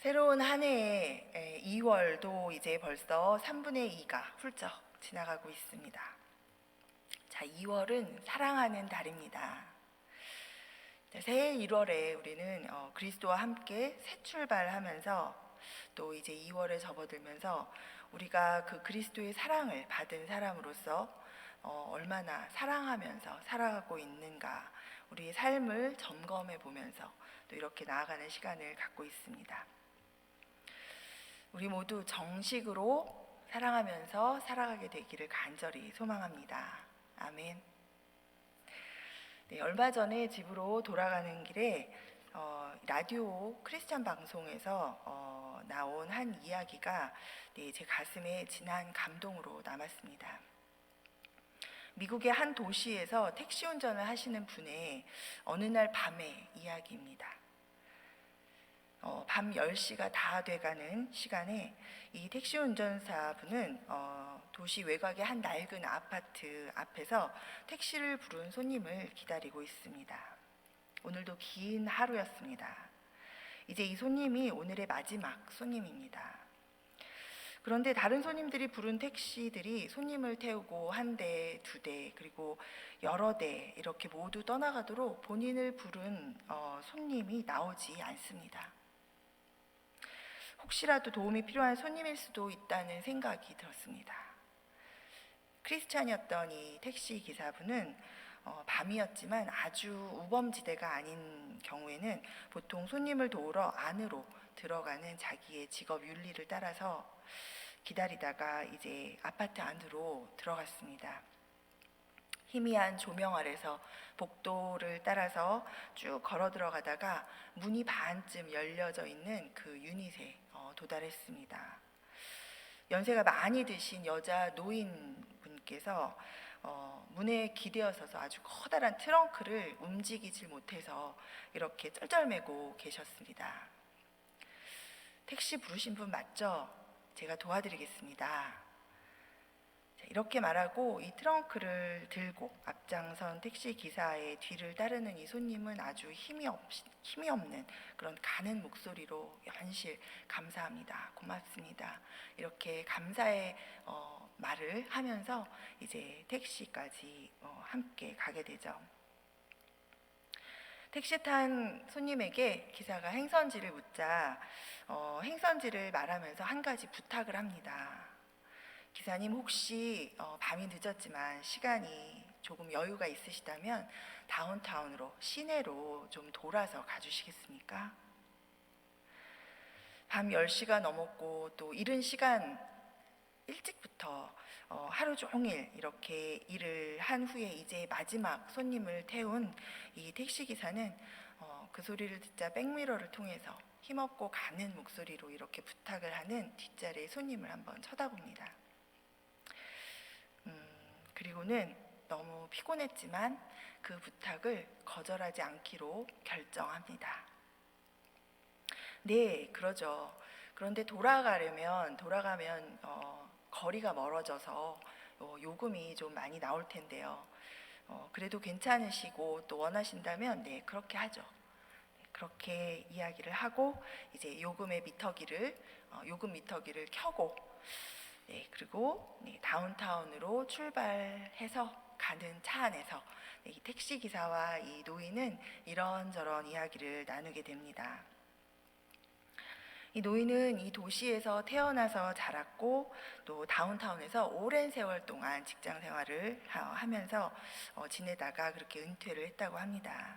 새로운 한 해의 2월도 이제 벌써 3분의 2가 훌쩍 지나가고 있습니다. 자, 2월은 사랑하는 달입니다. 새해 1월에 우리는 그리스도와 함께 새 출발하면서 또 이제 2월에 접어들면서 우리가 그 그리스도의 사랑을 받은 사람으로서 얼마나 사랑하면서 살아가고 있는가, 우리의 삶을 점검해 보면서 또 이렇게 나아가는 시간을 갖고 있습니다. 우리 모두 정식으로 사랑하면서 살아가게 되기를 간절히 소망합니다. 아멘. 네, 얼마 전에 집으로 돌아가는 길에 라디오 크리스찬 방송에서 나온 한 이야기가 제 가슴에 진한 감동으로 남았습니다. 미국의 한 도시에서 택시 운전을 하시는 분의 어느 날 밤의 이야기입니다. 밤 10시가 다 돼가는 시간에 이 택시 운전사분은 도시 외곽의 한 낡은 아파트 앞에서 택시를 부른 손님을 기다리고 있습니다. 오늘도 긴 하루였습니다. 이제 이 손님이 오늘의 마지막 손님입니다. 그런데 다른 손님들이 부른 택시들이 손님을 태우고 한 대, 두 대, 그리고 여러 대 이렇게 모두 떠나가도록 본인을 부른 손님이 나오지 않습니다. 혹시라도 도움이 필요한 손님일 수도 있다는 생각이 들었습니다. 크리스찬이었던 이 택시 기사분은 밤이었지만 아주 우범지대가 아닌 경우에는 보통 손님을 도우러 안으로 들어가는 자기의 직업 윤리를 따라서 기다리다가 이제 아파트 안으로 들어갔습니다. 희미한 조명 아래서 복도를 따라서 쭉 걸어 들어가다가 문이 반쯤 열려져 있는 그 유닛에 도달했습니다. 연세가 많이 드신 여자 노인분께서 문에 기대어 서서 아주 커다란 트렁크를 움직이질 못해서 이렇게 쩔쩔매고 계셨습니다. 택시 부르신 분 맞죠? 제가 도와드리겠습니다. 이렇게 말하고 이 트렁크를 들고 앞장선 택시 기사의 뒤를 따르는 이 손님은 아주 힘이 없는 그런 가는 목소리로 연실 감사합니다, 고맙습니다, 이렇게 감사의 말을 하면서 이제 택시까지 함께 가게 되죠. 택시 탄 손님에게 기사가 행선지를 묻자 행선지를 말하면서 한 가지 부탁을 합니다. 기사님, 혹시 밤이 늦었지만 시간이 조금 여유가 있으시다면 다운타운으로, 시내로 좀 돌아서 가주시겠습니까? 밤 10시가 넘었고 또 이른 시간 일찍부터 하루 종일 이렇게 일을 한 후에 이제 마지막 손님을 태운 이 택시기사는 그 소리를 듣자 백미러를 통해서 힘없고 가는 목소리로 이렇게 부탁을 하는 뒷자리의 손님을 한번 쳐다봅니다. 그리고는 너무 피곤했지만 그 부탁을 거절하지 않기로 결정합니다. 네, 그러죠. 그런데 돌아가면 거리가 멀어져서 요금이 좀 많이 나올 텐데요. 그래도 괜찮으시고 또 원하신다면 네, 그렇게 하죠. 그렇게 이야기를 하고 이제 요금 미터기를 켜고 그리고 다운타운으로 출발해서 가는 차 안에서 이 택시 기사와 이 노인은 이런저런 이야기를 나누게 됩니다. 이 노인은 이 도시에서 태어나서 자랐고 또 다운타운에서 오랜 세월 동안 직장 생활을 하면서 지내다가 그렇게 은퇴를 했다고 합니다.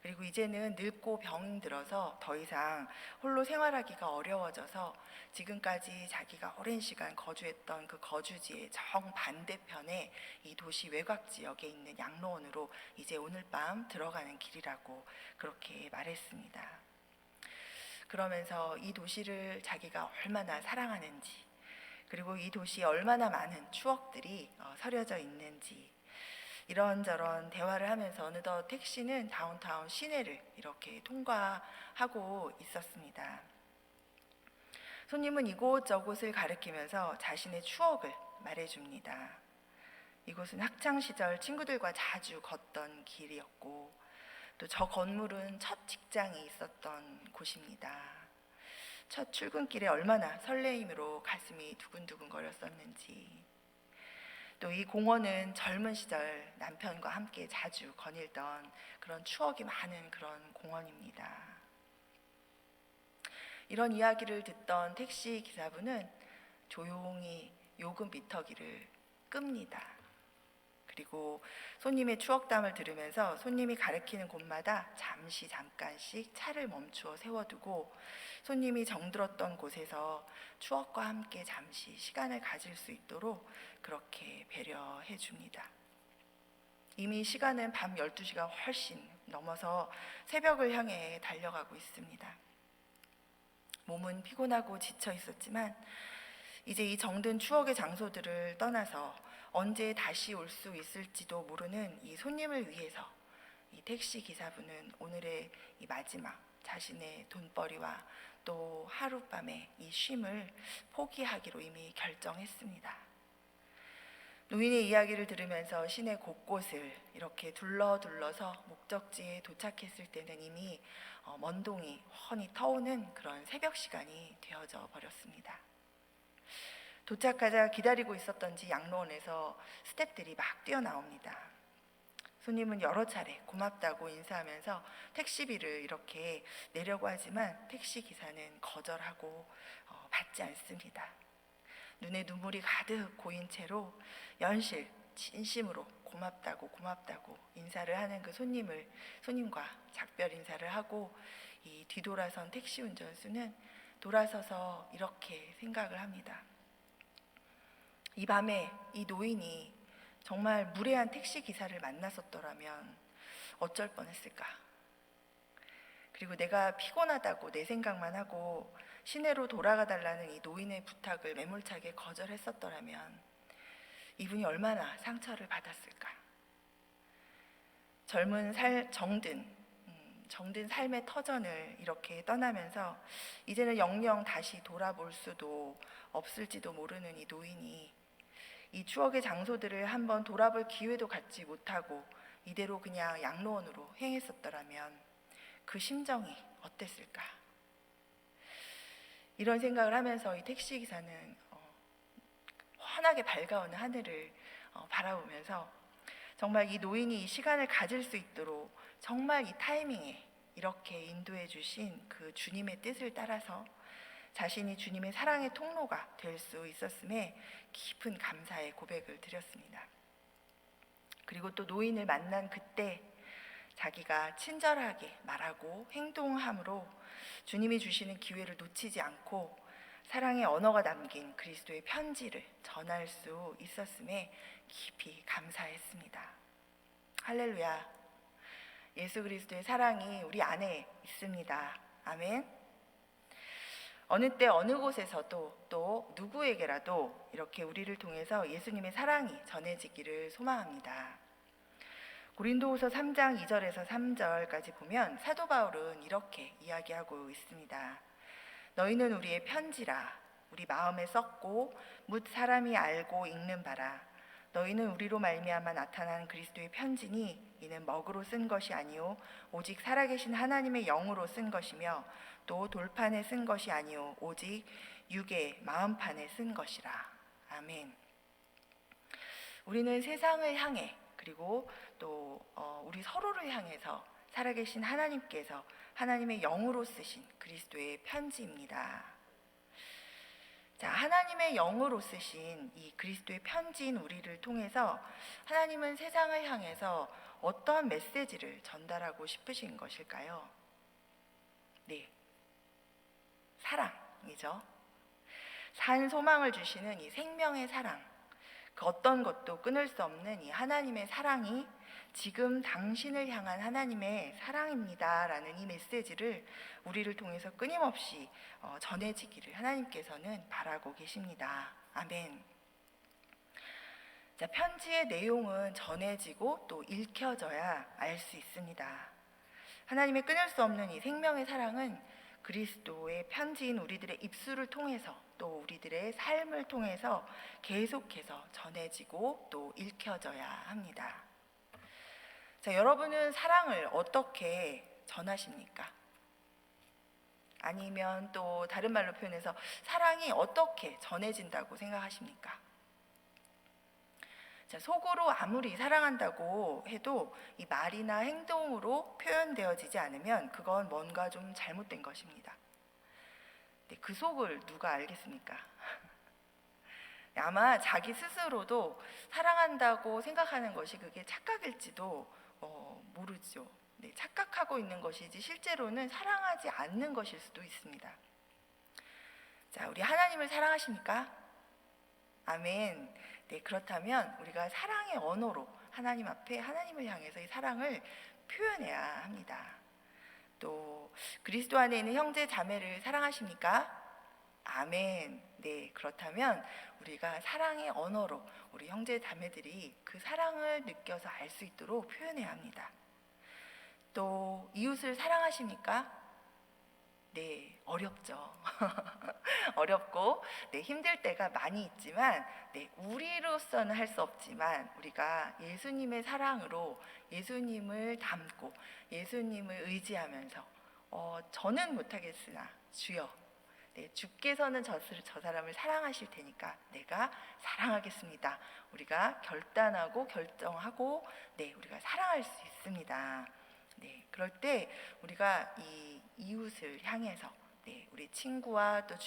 그리고 이제는 늙고 병들어서 더 이상 홀로 생활하기가 어려워져서 지금까지 자기가 오랜 시간 거주했던 그 거주지의 정반대편에 이 도시 외곽 지역에 있는 양로원으로 이제 오늘 밤 들어가는 길이라고 그렇게 말했습니다. 그러면서 이 도시를 자기가 얼마나 사랑하는지, 그리고 이 도시에 얼마나 많은 추억들이 서려져 있는지 이런저런 대화를 하면서 어느덧 택시는 다운타운 시내를 이렇게 통과하고 있었습니다. 손님은 이곳저곳을 가리키면서 자신의 추억을 말해줍니다. 이곳은 학창시절 친구들과 자주 걷던 길이었고 또 저 건물은 첫 직장이 있었던 곳입니다. 첫 출근길에 얼마나 설레임으로 가슴이 두근두근 거렸었는지, 또 이 공원은 젊은 시절 남편과 함께 자주 거닐던 그런 추억이 많은 그런 공원입니다. 이런 이야기를 듣던 택시 기사분은 조용히 요금 미터기를 끕니다. 그리고 손님의 추억담을 들으면서 손님이 가리키는 곳마다 잠깐씩 차를 멈추어 세워두고 손님이 정들었던 곳에서 추억과 함께 잠시 시간을 가질 수 있도록 그렇게 배려해 줍니다. 이미 시간은 밤 12시가 훨씬 넘어서 새벽을 향해 달려가고 있습니다. 몸은 피곤하고 지쳐 있었지만 이제 이 정든 추억의 장소들을 떠나서 언제 다시 올 수 있을지도 모르는 이 손님을 위해서 이 택시 기사분은 오늘의 이 마지막 자신의 돈벌이와 또 하룻밤의 이 쉼을 포기하기로 이미 결정했습니다. 노인의 이야기를 들으면서 시내 곳곳을 이렇게 둘러서 목적지에 도착했을 때는 이미 먼동이 훤히 터오는 그런 새벽 시간이 되어져 버렸습니다. 도착하자 기다리고 있었던지 양로원에서 스태프들이 막 뛰어나옵니다. 손님은 여러 차례 고맙다고 인사하면서 택시비를 이렇게 내려고 하지만 택시 기사는 거절하고 받지 않습니다. 눈에 눈물이 가득 고인 채로 연실 진심으로 고맙다고 인사를 하는 그 손님과 작별 인사를 하고 이 뒤돌아선 택시 운전수는 돌아서서 이렇게 생각을 합니다. 이 밤에 이 노인이 정말 무례한 택시 기사를 만났었더라면 어쩔 뻔했을까? 그리고 내가 피곤하다고 내 생각만 하고 시내로 돌아가 달라는 이 노인의 부탁을 매몰차게 거절했었더라면 이분이 얼마나 상처를 받았을까? 정든 삶의 터전을 이렇게 떠나면서 이제는 영영 다시 돌아볼 수도 없을지도 모르는 이 노인이 이 추억의 장소들을 한번 돌아볼 기회도 갖지 못하고 이대로 그냥 양로원으로 행했었더라면 그 심정이 어땠을까? 이런 생각을 하면서 이 택시기사는 환하게 밝아오는 하늘을 바라보면서 정말 이 노인이 이 시간을 가질 수 있도록 정말 이 타이밍에 이렇게 인도해 주신 그 주님의 뜻을 따라서 자신이 주님의 사랑의 통로가 될 수 있었음에 깊은 감사의 고백을 드렸습니다. 그리고 또 노인을 만난 그때 자기가 친절하게 말하고 행동함으로 주님이 주시는 기회를 놓치지 않고 사랑의 언어가 담긴 그리스도의 편지를 전할 수 있었음에 깊이 감사했습니다. 할렐루야. 예수 그리스도의 사랑이 우리 안에 있습니다. 아멘. 어느 때 어느 곳에서도 또 누구에게라도 이렇게 우리를 통해서 예수님의 사랑이 전해지기를 소망합니다. 고린도후서 3장 2절에서 3절까지 보면 사도 바울은 이렇게 이야기하고 있습니다. 너희는 우리의 편지라 우리 마음에 썼고 뭇 사람이 알고 읽는 바라. 너희는 우리로 말미암아 나타난 그리스도의 편지니 이는 먹으로 쓴 것이 아니요 오직 살아계신 하나님의 영으로 쓴 것이며 또 돌판에 쓴 것이 아니요 오직 육의 마음판에 쓴 것이라. 아멘. 우리는 세상을 향해 그리고 또 우리 서로를 향해서 살아계신 하나님께서 하나님의 영으로 쓰신 그리스도의 편지입니다. 자, 하나님의 영으로 쓰신 이 그리스도의 편지인 우리를 통해서 하나님은 세상을 향해서 어떠한 메시지를 전달하고 싶으신 것일까요? 네, 사랑이죠. 산 소망을 주시는 이 생명의 사랑, 그 어떤 것도 끊을 수 없는 이 하나님의 사랑이 지금 당신을 향한 하나님의 사랑입니다 라는 이 메시지를 우리를 통해서 끊임없이 전해지기를 하나님께서는 바라고 계십니다. 아멘. 자, 편지의 내용은 전해지고 또 읽혀져야 알 수 있습니다. 하나님의 끊을 수 없는 이 생명의 사랑은 그리스도의 편지인 우리들의 입술을 통해서 또 우리들의 삶을 통해서 계속해서 전해지고 또 읽혀져야 합니다. 자, 여러분은 사랑을 어떻게 전하십니까? 아니면 또 다른 말로 표현해서 사랑이 어떻게 전해진다고 생각하십니까? 자, 속으로 아무리 사랑한다고 해도 이 말이나 행동으로 표현되어지지 않으면 그건 뭔가 좀 잘못된 것입니다. 그 속을 누가 알겠습니까? 아마 자기 스스로도 사랑한다고 생각하는 것이 그게 착각일지도 모르죠. 착각하고 있는 것이지 실제로는 사랑하지 않는 것일 수도 있습니다. 자, 우리 하나님을 사랑하십니까? 아멘. 네, 그렇다면 우리가 사랑의 언어로 하나님 앞에 하나님을 향해서 이 사랑을 표현해야 합니다. 또 그리스도 안에 있는 형제 자매를 사랑하십니까? 아멘. 네, 그렇다면 우리가 사랑의 언어로 우리 형제 자매들이 그 사랑을 느껴서 알 수 있도록 표현해야 합니다. 또 이웃을 사랑하십니까? 네, 어렵죠. 어렵고 힘들 때가 많이 있지만 우리로서는 할 수 없지만 우리가 예수님의 사랑으로 예수님을 닮고 예수님을 의지하면서 저는 못하겠으나 주여 주께서는 저 사람을 사랑하실 테니까 내가 사랑하겠습니다. 우리가 결단하고 결정하고 우리가 사랑할 수 있습니다. 그럴 때 우리가 이 이웃을 향해서 우리 친구와 또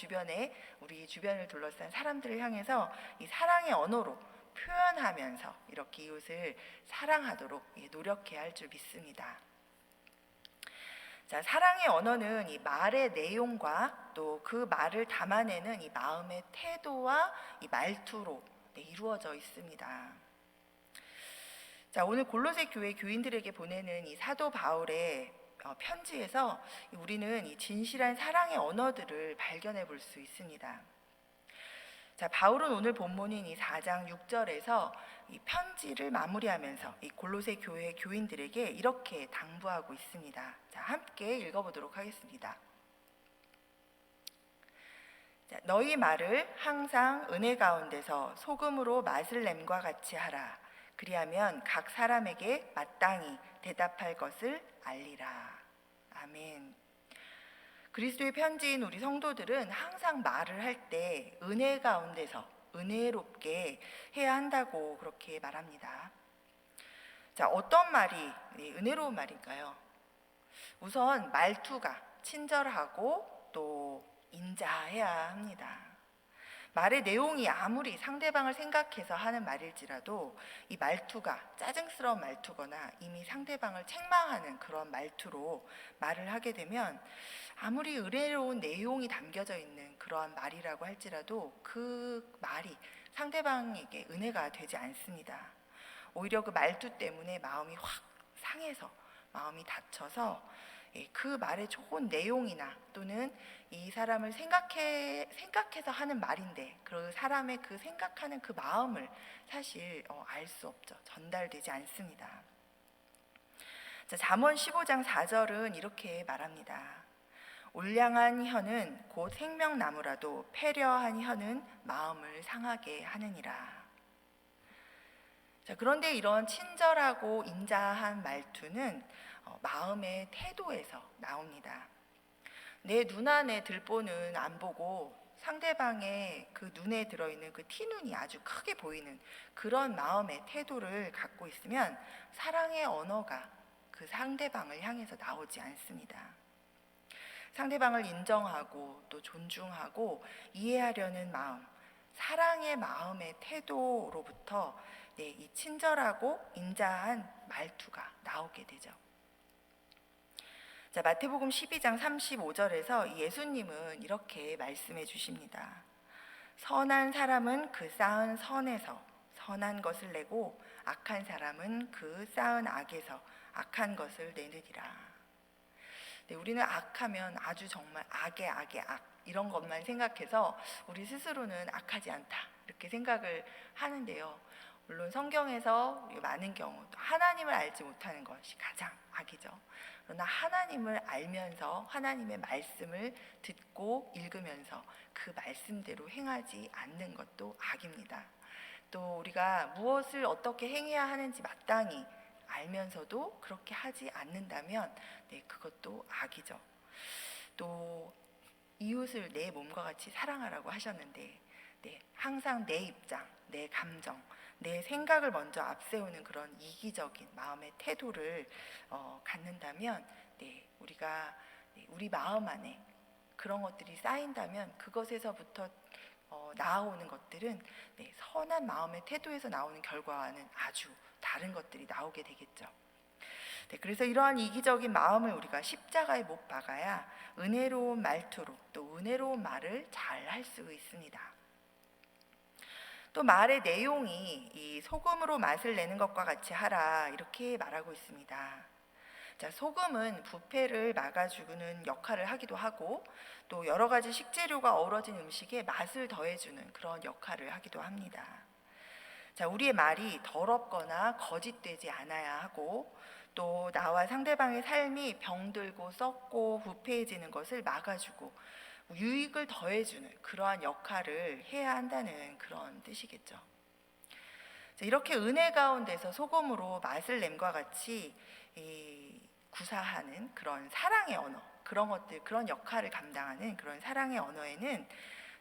우리 주변을 둘러싼 사람들을 향해서 이 사랑의 언어로 표현하면서 이렇게 이웃을 사랑하도록 노력해야 할 줄 믿습니다. 자, 사랑의 언어는 이 말의 내용과 또 그 말을 담아내는 이 마음의 태도와 이 말투로 이루어져 있습니다. 자, 오늘 골로새 교회 교인들에게 보내는 이 사도 바울의 편지에서 우리는 이 진실한 사랑의 언어들을 발견해 볼 수 있습니다. 자, 바울은 오늘 본문인 이 4장 6절에서 이 편지를 마무리하면서 이 골로새 교회 교인들에게 이렇게 당부하고 있습니다. 자, 함께 읽어보도록 하겠습니다. 자, 너희 말을 항상 은혜 가운데서 소금으로 맛을 냄과 같이 하라. 그리하면 각 사람에게 마땅히 대답할 것을 알리라. 아멘. 그리스도의 편지인 우리 성도들은 항상 말을 할 때 은혜 가운데서 은혜롭게 해야 한다고 그렇게 말합니다. 자, 어떤 말이 은혜로운 말일까요? 우선 말투가 친절하고 또 인자해야 합니다. 말의 내용이 아무리 상대방을 생각해서 하는 말일지라도 이 말투가 짜증스러운 말투거나 이미 상대방을 책망하는 그런 말투로 말을 하게 되면 아무리 은혜로운 내용이 담겨져 있는 그러한 말이라고 할지라도 그 말이 상대방에게 은혜가 되지 않습니다. 오히려 그 말투 때문에 마음이 확 상해서 마음이 다쳐서 그 말의 좋은 내용이나 또는 이 사람을 생각해서 하는 말인데 그 사람의 그 생각하는 그 마음을 사실 알 수 없죠. 전달되지 않습니다. 자, 잠언 15장 4절은 이렇게 말합니다. 올량한 혀는 곧 생명나무라도 패려한 혀는 마음을 상하게 하느니라. 자, 그런데 이런 친절하고 인자한 말투는 마음의 태도에서 나옵니다. 내 눈 안에 들보는 안 보고 상대방의 그 눈에 들어있는 그 티눈이 아주 크게 보이는 그런 마음의 태도를 갖고 있으면 사랑의 언어가 그 상대방을 향해서 나오지 않습니다. 상대방을 인정하고 또 존중하고 이해하려는 마음, 사랑의 마음의 태도로부터 이 친절하고 인자한 말투가 나오게 되죠. 자, 마태복음 12장 35절에서 예수님은 이렇게 말씀해 주십니다. 선한 사람은 그 쌓은 선에서 선한 것을 내고 악한 사람은 그 쌓은 악에서 악한 것을 내느니라. 우리는 악하면 아주 정말 악의 악 이런 것만 생각해서 우리 스스로는 악하지 않다 이렇게 생각을 하는데요. 물론 성경에서 많은 경우 하나님을 알지 못하는 것이 가장 악이죠. 그러나 하나님을 알면서 하나님의 말씀을 듣고 읽으면서 그 말씀대로 행하지 않는 것도 악입니다. 또 우리가 무엇을 어떻게 행해야 하는지 마땅히 알면서도 그렇게 하지 않는다면 그것도 악이죠. 또 이웃을 내 몸과 같이 사랑하라고 하셨는데, 항상 내 입장, 내 감정, 내 생각을 먼저 앞세우는 그런 이기적인 마음의 태도를 갖는다면, 우리가 우리 마음 안에 그런 것들이 쌓인다면 그것에서부터 나아오는 것들은 선한 마음의 태도에서 나오는 결과와는 아주 다른 것들이 나오게 되겠죠. 그래서 이러한 이기적인 마음을 우리가 십자가에 못 박아야 은혜로운 말투로 또 은혜로운 말을 잘 할 수 있습니다. 또 말의 내용이 이 소금으로 맛을 내는 것과 같이 하라, 이렇게 말하고 있습니다. 자, 소금은 부패를 막아주는 역할을 하기도 하고 또 여러 가지 식재료가 어우러진 음식에 맛을 더해주는 그런 역할을 하기도 합니다. 자, 우리의 말이 더럽거나 거짓되지 않아야 하고 또 나와 상대방의 삶이 병들고 썩고 부패해지는 것을 막아주고 유익을 더해주는 그러한 역할을 해야 한다는 그런 뜻이겠죠. 자, 이렇게 은혜 가운데서 소금으로 맛을 냄과 같이 구사하는 그런 사랑의 언어, 그런 것들, 그런 역할을 감당하는 그런 사랑의 언어에는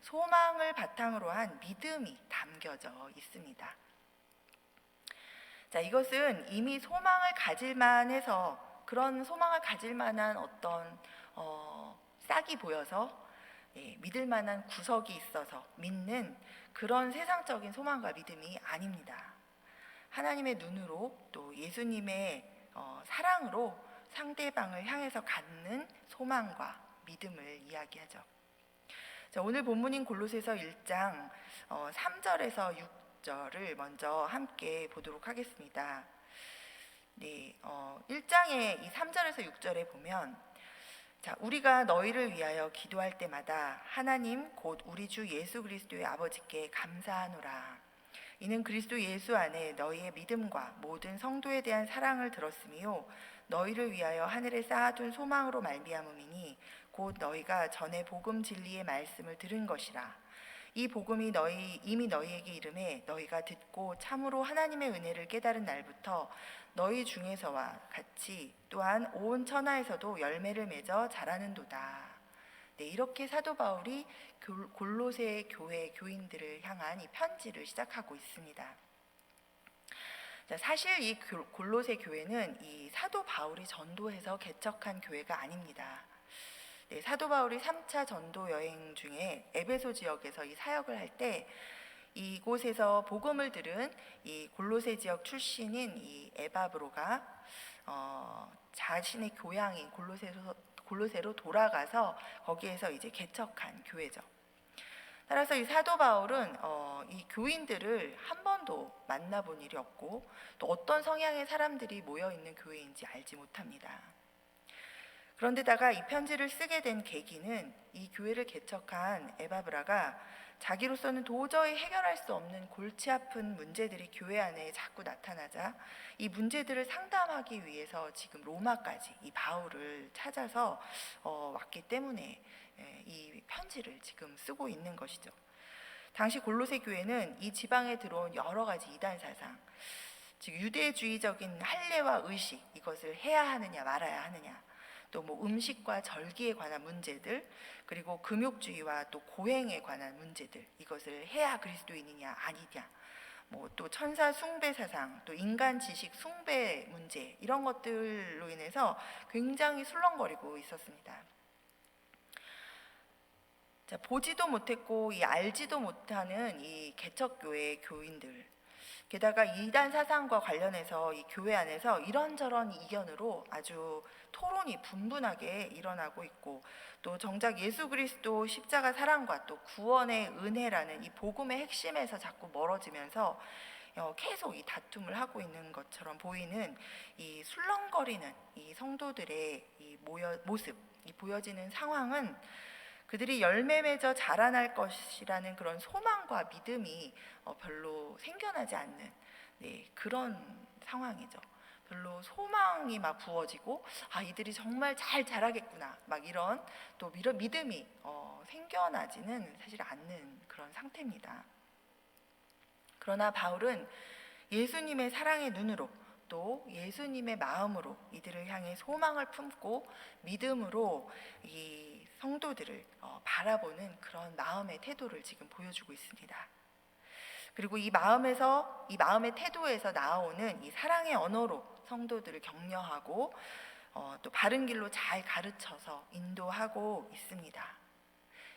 소망을 바탕으로 한 믿음이 담겨져 있습니다. 자, 이것은 이미 소망을 가질만 해서 그런 소망을 가질 만한 어떤 싹이 보여서 믿을 만한 구석이 있어서 믿는 그런 세상적인 소망과 믿음이 아닙니다. 하나님의 눈으로 또 예수님의 사랑으로 상대방을 향해서 갖는 소망과 믿음을 이야기하죠. 자, 오늘 본문인 골로새서 1장 3절에서 6절을 먼저 함께 보도록 하겠습니다. 1장의 이 3절에서 6절에 보면, 자, 우리가 너희를 위하여 기도할 때마다 하나님 곧 우리 주 예수 그리스도의 아버지께 감사하노라. 이는 그리스도 예수 안에 너희의 믿음과 모든 성도에 대한 사랑을 들었으며 너희를 위하여 하늘에 쌓아둔 소망으로 말미암음이니 곧 너희가 전에 복음 진리의 말씀을 들은 것이라. 이 복음이 이미 너희에게 이름에 너희가 듣고 참으로 하나님의 은혜를 깨달은 날부터 너희 중에서와 같이 또한 온 천하에서도 열매를 맺어 자라는도다. 이렇게 사도 바울이 골로새 교회 교인들을 향한 이 편지를 시작하고 있습니다. 자, 사실 이 골로새 교회는 이 사도 바울이 전도해서 개척한 교회가 아닙니다. 사도 바울이 3차 전도 여행 중에 에베소 지역에서 이 사역을 할 때 이곳에서 복음을 들은 이 골로새 지역 출신인 이 에바브로가 자신의 교양인 골로새로 돌아가서 거기에서 이제 개척한 교회죠. 따라서 이 사도 바울은 이 교인들을 한 번도 만나본 일이 없고 또 어떤 성향의 사람들이 모여 있는 교회인지 알지 못합니다. 그런데다가 이 편지를 쓰게 된 계기는 이 교회를 개척한 에바브라가 자기로서는 도저히 해결할 수 없는 골치 아픈 문제들이 교회 안에 자꾸 나타나자 이 문제들을 상담하기 위해서 지금 로마까지 이 바울을 찾아서 왔기 때문에 이 편지를 지금 쓰고 있는 것이죠. 당시 골로새 교회는 이 지방에 들어온 여러 가지 이단 사상, 즉 유대주의적인 할례와 의식, 이것을 해야 하느냐 말아야 하느냐, 또 뭐 음식과 절기에 관한 문제들, 그리고 금욕주의와 또 고행에 관한 문제들, 이것을 해야 그리스도인이냐 아니냐, 뭐 또 천사 숭배 사상, 또 인간 지식 숭배 문제, 이런 것들로 인해서 굉장히 술렁거리고 있었습니다. 자, 보지도 못했고 알지도 못하는 이 개척교회 교인들, 게다가 이단 사상과 관련해서 이 교회 안에서 이런저런 이견으로 아주 토론이 분분하게 일어나고 있고, 또 정작 예수 그리스도 십자가 사랑과 또 구원의 은혜라는 이 복음의 핵심에서 자꾸 멀어지면서 계속 이 다툼을 하고 있는 것처럼 보이는 이 술렁거리는 이 성도들의 이 모습, 이 보여지는 상황은 그들이 열매 맺어 자라날 것이라는 그런 소망과 믿음이 별로 생겨나지 않는 그런 상황이죠. 별로 소망이 막 부어지고 이들이 정말 잘 자라겠구나 막 이런 또 믿음이 생겨나지는 사실 않는 그런 상태입니다. 그러나 바울은 예수님의 사랑의 눈으로 또 예수님의 마음으로 이들을 향해 소망을 품고 믿음으로 이 성도들을 바라보는 그런 마음의 태도를 지금 보여주고 있습니다. 그리고 이 마음의 태도에서 나오는 이 사랑의 언어로 성도들을 격려하고 또 바른 길로 잘 가르쳐서 인도하고 있습니다.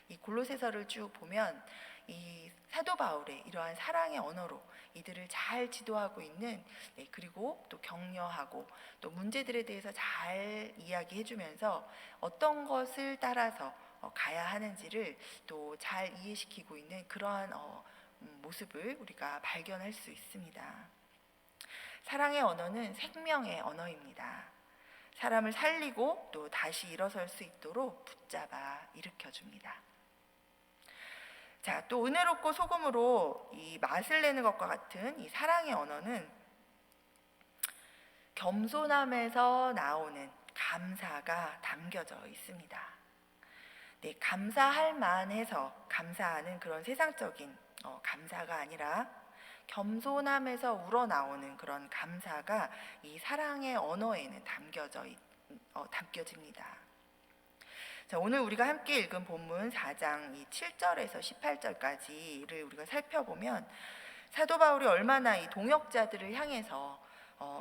이 골로새서를 쭉 보면 이 사도 바울의 이러한 사랑의 언어로 이들을 잘 지도하고 있는, 그리고 또 격려하고 또 문제들에 대해서 잘 이야기해주면서 어떤 것을 따라서 가야 하는지를 또 잘 이해시키고 있는 그러한 모습을 우리가 발견할 수 있습니다. 사랑의 언어는 생명의 언어입니다. 사람을 살리고 또 다시 일어설 수 있도록 붙잡아 일으켜줍니다. 자, 또 은혜롭고 소금으로 이 맛을 내는 것과 같은 이 사랑의 언어는 겸손함에서 나오는 감사가 담겨져 있습니다. 네, 감사할 만해서 감사하는 그런 세상적인 감사가 아니라 겸손함에서 우러나오는 그런 감사가 이 사랑의 언어에는 담겨집니다. 자, 오늘 우리가 함께 읽은 본문 4장 7절에서 18절까지를 우리가 살펴보면 사도 바울이 얼마나 이 동역자들을 향해서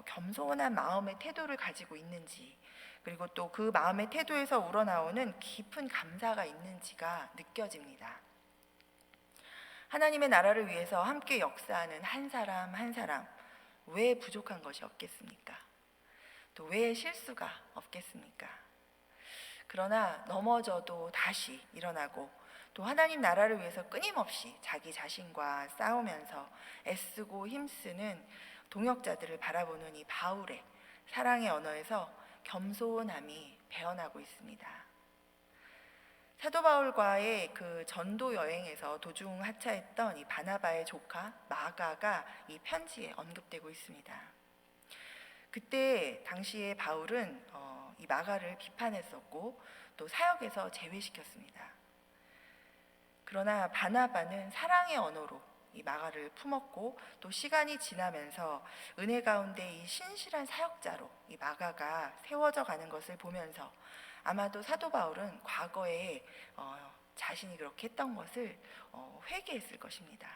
겸손한 마음의 태도를 가지고 있는지, 그리고 또 그 마음의 태도에서 우러나오는 깊은 감사가 있는지가 느껴집니다. 하나님의 나라를 위해서 함께 역사하는 한 사람 한 사람, 왜 부족한 것이 없겠습니까? 또 왜 실수가 없겠습니까? 그러나 넘어져도 다시 일어나고 또 하나님 나라를 위해서 끊임없이 자기 자신과 싸우면서 애쓰고 힘쓰는 동역자들을 바라보는 이 바울의 사랑의 언어에서 겸손함이 배어나고 있습니다. 사도 바울과의 그 전도 여행에서 도중 하차했던 이 바나바의 조카 마가가 이 편지에 언급되고 있습니다. 그때 당시에 바울은 이 마가를 비판했었고 또 사역에서 제외시켰습니다. 그러나 바나바는 사랑의 언어로 이 마가를 품었고 또 시간이 지나면서 은혜 가운데 이 신실한 사역자로 이 마가가 세워져 가는 것을 보면서 아마도 사도 바울은 과거에 자신이 그렇게 했던 것을 회개했을 것입니다.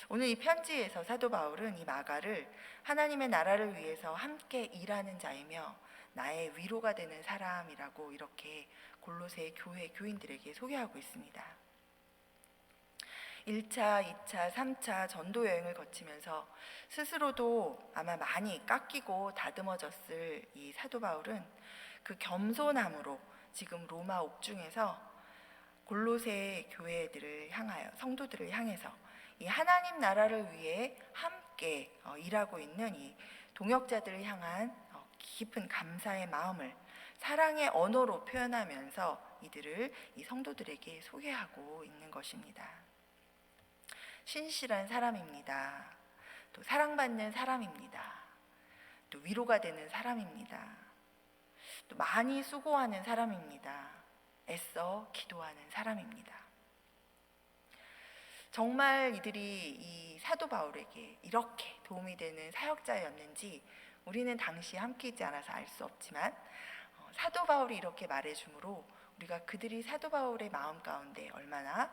오늘 이 편지에서 사도 바울은 이 마가를 하나님의 나라를 위해서 함께 일하는 자이며 나의 위로가 되는 사람이라고 이렇게 골로새 교회 교인들에게 소개하고 있습니다. 1차, 2차, 3차 전도 여행을 거치면서 스스로도 아마 많이 깎이고 다듬어졌을 이 사도 바울은 그 겸손함으로 지금 로마 옥중에서 골로새 교회들을 향하여, 성도들을 향해서 이 하나님 나라를 위해 함께 일하고 있는 이 동역자들을 향한 깊은 감사의 마음을 사랑의 언어로 표현하면서 이들을 이 성도들에게 소개하고 있는 것입니다. 신실한 사람입니다. 또 사랑받는 사람입니다. 또 위로가 되는 사람입니다. 또 많이 수고하는 사람입니다. 애써 기도하는 사람입니다. 정말 이들이 이 사도 바울에게 이렇게 도움이 되는 사역자였는지 우리는 당시 함께 있지 않아서 알 수 없지만 사도 바울이 이렇게 말해주므로 우리가 그들이 사도 바울의 마음 가운데 얼마나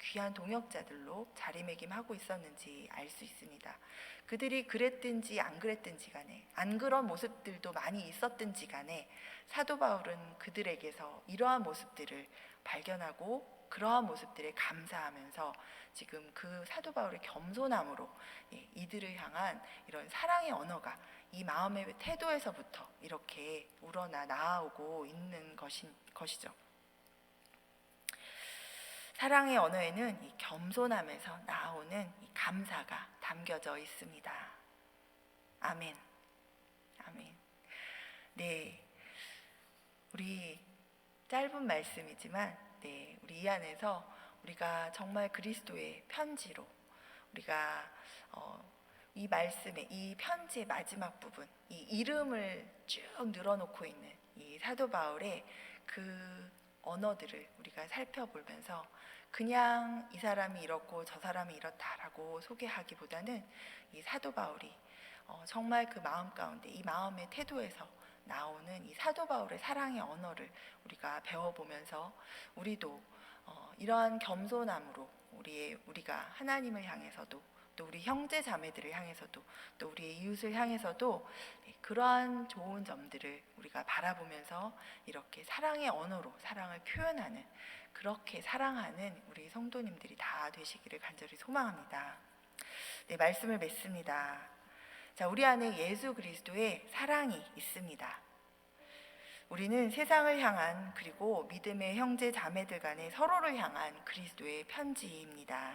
귀한 동역자들로 자리매김하고 있었는지 알 수 있습니다. 그들이 그랬든지 안 그랬든지 간에, 안 그런 모습들도 많이 있었든지 간에 사도 바울은 그들에게서 이러한 모습들을 발견하고 그러한 모습들에 감사하면서 지금 그 사도 바울의 겸손함으로 이들을 향한 이런 사랑의 언어가 이 마음의 태도에서부터 이렇게 우러나 나오고 있는 것이죠. 사랑의 언어에는 이 겸손함에서 나오는 이 감사가 담겨져 있습니다. 아멘. 아멘. 네, 우리 짧은 말씀이지만 우리 이 안에서 우리가 정말 그리스도의 편지로 우리가 이 말씀의 이 편지의 마지막 부분, 이 이름을 쭉 늘어놓고 있는 이 사도 바울의 그 언어들을 우리가 살펴보면서 그냥 이 사람이 이렇고 저 사람이 이렇다라고 소개하기보다는 이 사도 바울이 정말 그 마음 가운데 이 마음의 태도에서 나오는 이 사도 바울의 사랑의 언어를 우리가 배워보면서 우리도 이러한 겸손함으로 우리가 하나님을 향해서도 또 우리 형제 자매들을 향해서도 또 우리의 이웃을 향해서도 그러한 좋은 점들을 우리가 바라보면서 이렇게 사랑의 언어로 사랑을 표현하는, 그렇게 사랑하는 우리 성도님들이 다 되시기를 간절히 소망합니다. 네, 말씀을 맺습니다. 자, 우리 안에 예수 그리스도의 사랑이 있습니다. 우리는 세상을 향한, 그리고 믿음의 형제 자매들 간의 서로를 향한 그리스도의 편지입니다.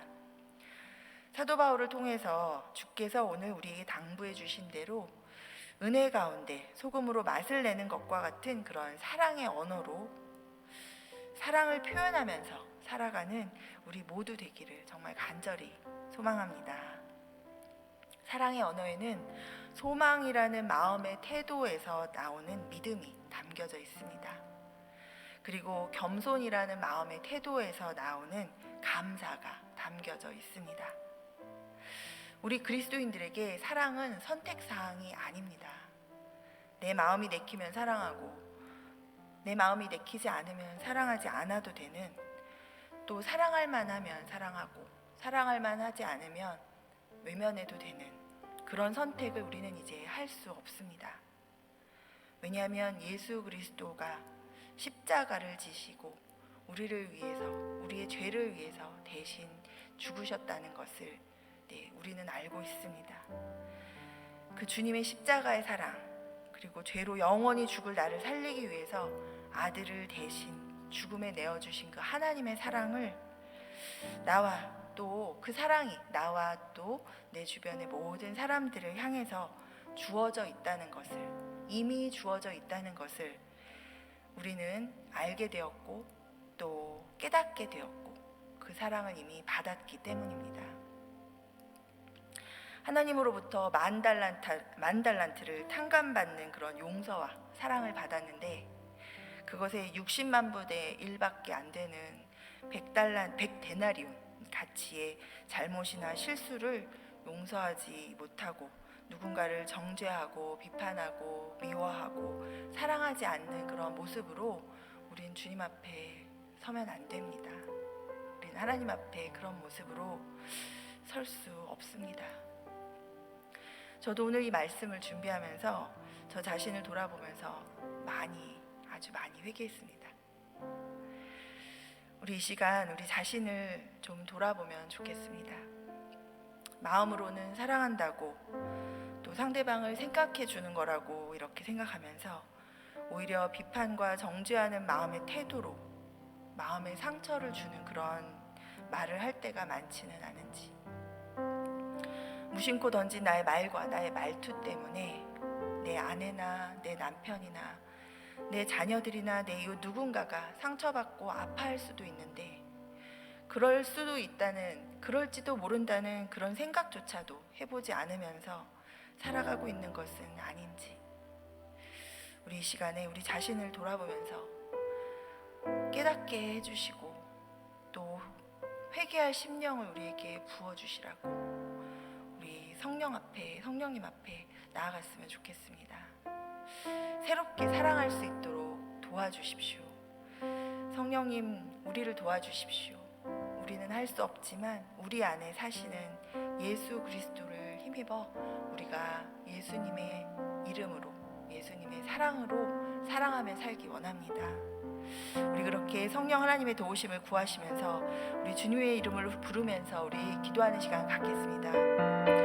사도 바울을 통해서 주께서 오늘 우리에게 당부해 주신 대로 은혜 가운데 소금으로 맛을 내는 것과 같은 그런 사랑의 언어로 사랑을 표현하면서 살아가는 우리 모두 되기를 정말 간절히 소망합니다. 사랑의 언어에는 소망이라는 마음의 태도에서 나오는 믿음이 담겨져 있습니다. 그리고 겸손이라는 마음의 태도에서 나오는 감사가 담겨져 있습니다. 우리 그리스도인들에게 사랑은 선택사항이 아닙니다. 내 마음이 내키면 사랑하고 내 마음이 내키지 않으면 사랑하지 않아도 되는, 또 사랑할 만하면 사랑하고 사랑할 만하지 않으면 외면해도 되는 그런 선택을 우리는 이제 할 수 없습니다. 왜냐하면 예수 그리스도가 십자가를 지시고 우리를 위해서, 우리의 죄를 위해서 대신 죽으셨다는 것을 우리는 알고 있습니다. 그 주님의 십자가의 사랑, 그리고 죄로 영원히 죽을 나를 살리기 위해서 아들을 대신 죽음에 내어주신 그 하나님의 사랑을 나와 또 그 사랑이 나와 또 내 주변의 모든 사람들을 향해서 주어져 있다는 것을, 이미 주어져 있다는 것을 우리는 알게 되었고 또 깨닫게 되었고 그 사랑을 이미 받았기 때문입니다. 하나님으로부터 만 달란트를 탕감받는 그런 용서와 사랑을 받았는데 그것의 60만 분의 1밖에 안 되는 100데나리온 가치의 잘못이나 실수를 용서하지 못하고 누군가를 정죄하고 비판하고 미워하고 사랑하지 않는 그런 모습으로 우린 주님 앞에 서면 안 됩니다. 우린 하나님 앞에 그런 모습으로 설 수 없습니다. 저도 오늘 이 말씀을 준비하면서 저 자신을 돌아보면서 아주 많이 회개했습니다. 우리 이 시간 우리 자신을 좀 돌아보면 좋겠습니다. 마음으로는 사랑한다고 또 상대방을 생각해 주는 거라고 이렇게 생각하면서 오히려 비판과 정죄하는 마음의 태도로 마음에 상처를 주는 그런 말을 할 때가 많지는 않은지, 무심코 던진 나의 말과 나의 말투 때문에 내 아내나 내 남편이나 내 자녀들이나 내 이웃 누군가가 상처받고 아파할 수도 있는데 그럴지도 모른다는 그런 생각조차도 해보지 않으면서 살아가고 있는 것은 아닌지, 우리 이 시간에 우리 자신을 돌아보면서 깨닫게 해주시고 또 회개할 심령을 우리에게 부어주시라고 우리 성령님 앞에 나아갔으면 좋겠습니다. 새롭게 사랑할 수 있도록 도와주십시오. 성령님, 우리를 도와주십시오. 우리는 할 수 없지만 우리 안에 사시는 예수 그리스도를 힘입어 우리가 예수님의 이름으로, 예수님의 사랑으로 사랑하며 살기 원합니다. 우리 그렇게 성령 하나님의 도우심을 구하시면서 우리 주님의 이름을 부르면서 우리 기도하는 시간 갖겠습니다.